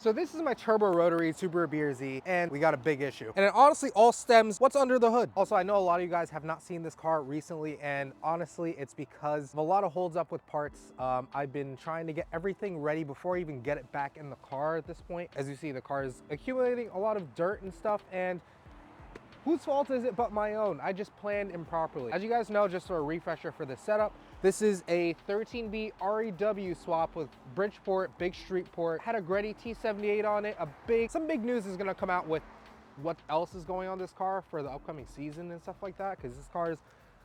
So this is my turbo rotary Subaru BRZ, and we got a big issue. And it honestly all stems what's under the hood. Also, I know a lot of you guys have not seen this car recently, and honestly, it's because of a lot of holds up with parts. I've been trying to get everything ready before I even get it back in the car at this point. As you see, the car is accumulating a lot of dirt and stuff, and whose fault is it but my own? I just planned improperly. As you guys know, just for a refresher for the setup, this is a 13B REW swap with Bridgeport, big street port. Had a Greddy T78 on it. Some big news is gonna come out with what else is going on this car for the upcoming season and stuff like that, because this car is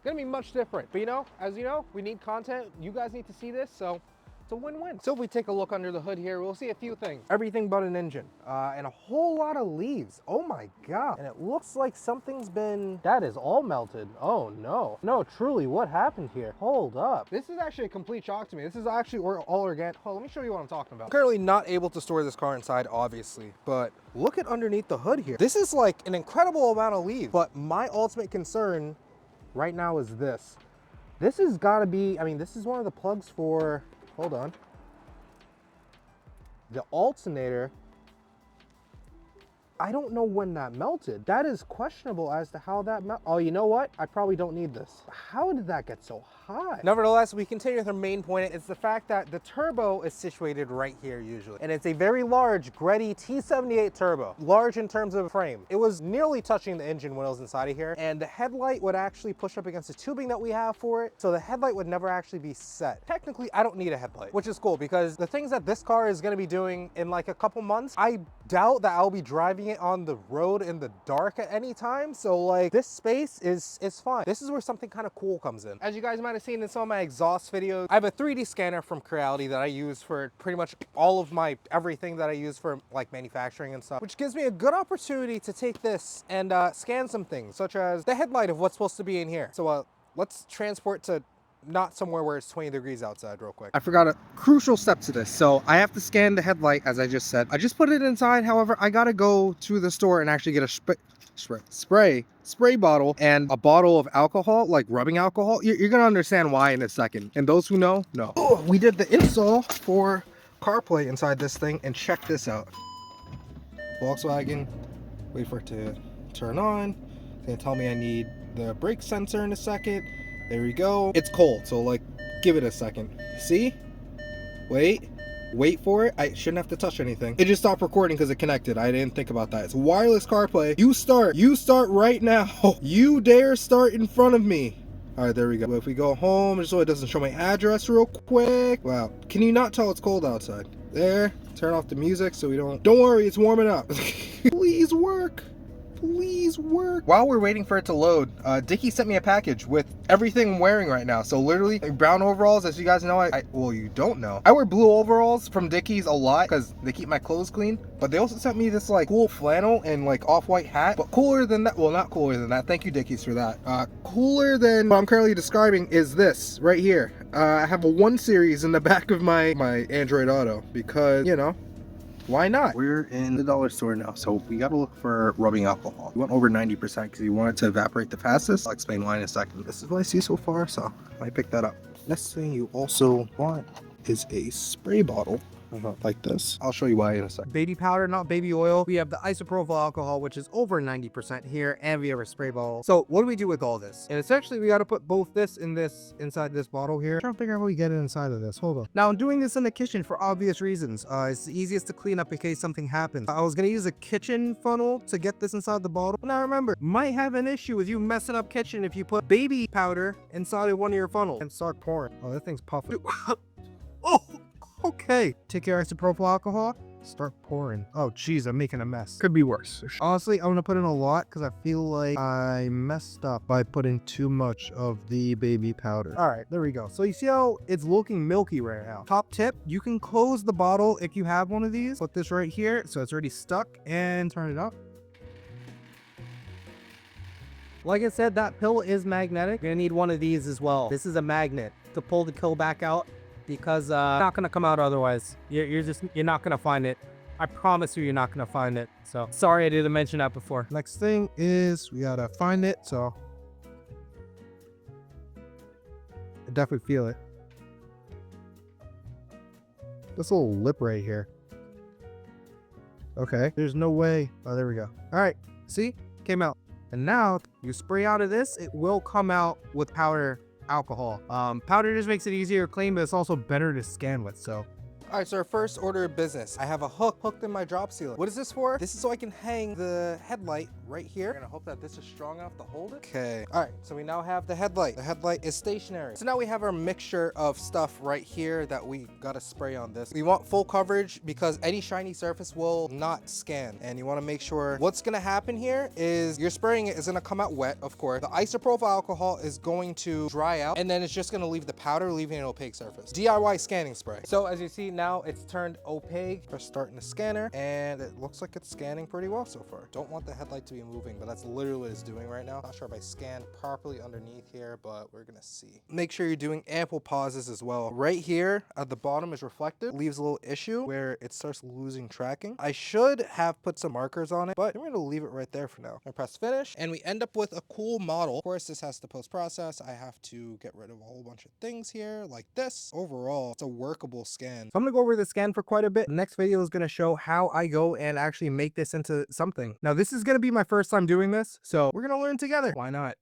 gonna be much different. But you know, as you know, we need content. You guys need to see this, so it's a win-win. So if we take a look under the hood here, we'll see a few things. Everything but an engine, and a whole lot of leaves. Oh my God. And it looks like something's been, that is all melted. Oh no. No, truly, what happened here? Hold up. This is actually a complete shock to me. This is actually all organic. Hold on, let me show you what I'm talking about. I'm currently not able to store this car inside, obviously, but look at underneath the hood here. This is like an incredible amount of leaves, but my ultimate concern right now is this. This has gotta be, I mean, this is one of the plugs for, hold on. The alternator, I don't know when that melted. That is questionable as to how that melted. Oh, you know what? I probably don't need this. How did that get so high? Nevertheless, we continue with our main point. It's the fact that the turbo is situated right here usually. And it's a very large Greddy T78 turbo. Large in terms of frame. It was nearly touching the engine when it was inside of here. And the headlight would actually push up against the tubing that we have for it. So the headlight would never actually be set. Technically, I don't need a headlight, which is cool because the things that this car is gonna be doing in like a couple months, I doubt that I'll be driving it on the road in the dark at any time. So like this space is fine. This is where something kind of cool comes in. As you guys might have seen in some of my exhaust videos, I have a 3D scanner from Creality that I use for pretty much all of my everything that I use for like manufacturing and stuff, which gives me a good opportunity to take this and scan some things such as the headlight of what's supposed to be in here. So let's transport to not somewhere where it's 20 degrees outside real quick. I forgot a crucial step to this. So I have to scan the headlight, as I just said. I just put it inside. However, I gotta go to the store and actually get a spray bottle and a bottle of alcohol, like rubbing alcohol. You're gonna understand why in a second. And those who know. Oh, we did the install for CarPlay inside this thing, and check this out. Volkswagen, wait for it to turn on. It's gonna tell me I need the brake sensor in a second. There we go. It's cold, so like, give it a second. See? Wait for it. I shouldn't have to touch anything. It just stopped recording because it connected. I didn't think about that. It's wireless CarPlay. You start right now. You dare start in front of me. All right, there we go. If we go home, just so it doesn't show my address real quick. Wow, can you not tell it's cold outside? There, turn off the music so we don't worry, it's warming up. Please work. Please work. While we're waiting for it to load, Dickie sent me a package with everything I'm wearing right now. So literally brown overalls, as you guys know, well, you don't know. I wear blue overalls from Dickies a lot because they keep my clothes clean. But they also sent me this like cool flannel and like off-white hat. But cooler than that, well, not cooler than that. Thank you, Dickies, for that. Cooler than what I'm currently describing is this right here. I have a 1 Series in the back of my Android Auto because, you know, why not? We're in the dollar store now, so we gotta look for rubbing alcohol. We went over 90% because you want it to evaporate the fastest. I'll explain why in a second. This is what I see so far, so I picked that up. Next thing you also want is a spray bottle. Like this. I'll show you why in a second. Baby powder, not baby oil. We have the isopropyl alcohol, which is over 90% here, and we have a spray bottle. So what do we do with all this? And essentially we got to put both this and this inside this bottle here. I'm trying to figure out how we get it inside of this. Hold on. Now I'm doing this in the kitchen for obvious reasons. It's the easiest to clean up in case something happens. I was gonna use a kitchen funnel to get this inside the bottle. Now remember, might have an issue with you messing up kitchen if you put baby powder inside of one of your funnels and start pouring. Oh, that thing's puffing. Oh. Okay, take your isopropyl alcohol, start pouring. Oh geez, I'm making a mess. Could be worse. Honestly, I'm gonna put in a lot because I feel like I messed up by putting too much of the baby powder. All right, there we go. So you see how it's looking milky right now. Top tip, you can close the bottle if you have one of these. Put this right here so it's already stuck and turn it up. Like I said, that pill is magnetic. You're gonna need one of these as well. This is a magnet to pull the pill back out, because it's not gonna come out otherwise. You're not gonna find it. I promise you're not gonna find it. So sorry I didn't mention that before. Next thing is we gotta find it. So I definitely feel it. This little lip right here. Okay, there's no way. Oh, there we go. All right, see, came out. And now you spray out of this, it will come out with powder alcohol. Powder just makes it easier to clean, but it's also better to scan with. So All right, so our first order of business. I have a hook hooked in my drop ceiling. What is this for? This is so I can hang the headlight right here. I'm gonna hope that this is strong enough to hold it. Okay, all right, so we now have the headlight. The headlight is stationary. So now we have our mixture of stuff right here that we gotta spray on this. We want full coverage because any shiny surface will not scan. And you wanna make sure what's gonna happen here is you're spraying it is gonna come out wet, of course. The isopropyl alcohol is going to dry out and then it's just gonna leave the powder, leaving an opaque surface. DIY scanning spray. So as you see now, it's turned opaque. Press start in the scanner and it looks like it's scanning pretty well so far. Don't want the headlight to be moving, but that's literally what it's doing right now. Not sure if I scanned properly underneath here, but we're gonna see. Make sure you're doing ample pauses as well. Right here at the bottom is reflective, leaves a little issue where it starts losing tracking. I should have put some markers on it, but I'm gonna leave it right there for now. I press finish and we end up with a cool model. Of course, this has to post process. I have to get rid of a whole bunch of things here like this. Overall, it's a workable scan. I'm gonna go over the scan for quite a bit. The next video is gonna show how I go and actually make this into something. Now, this is gonna be my first time doing this, so we're gonna learn together. Why not?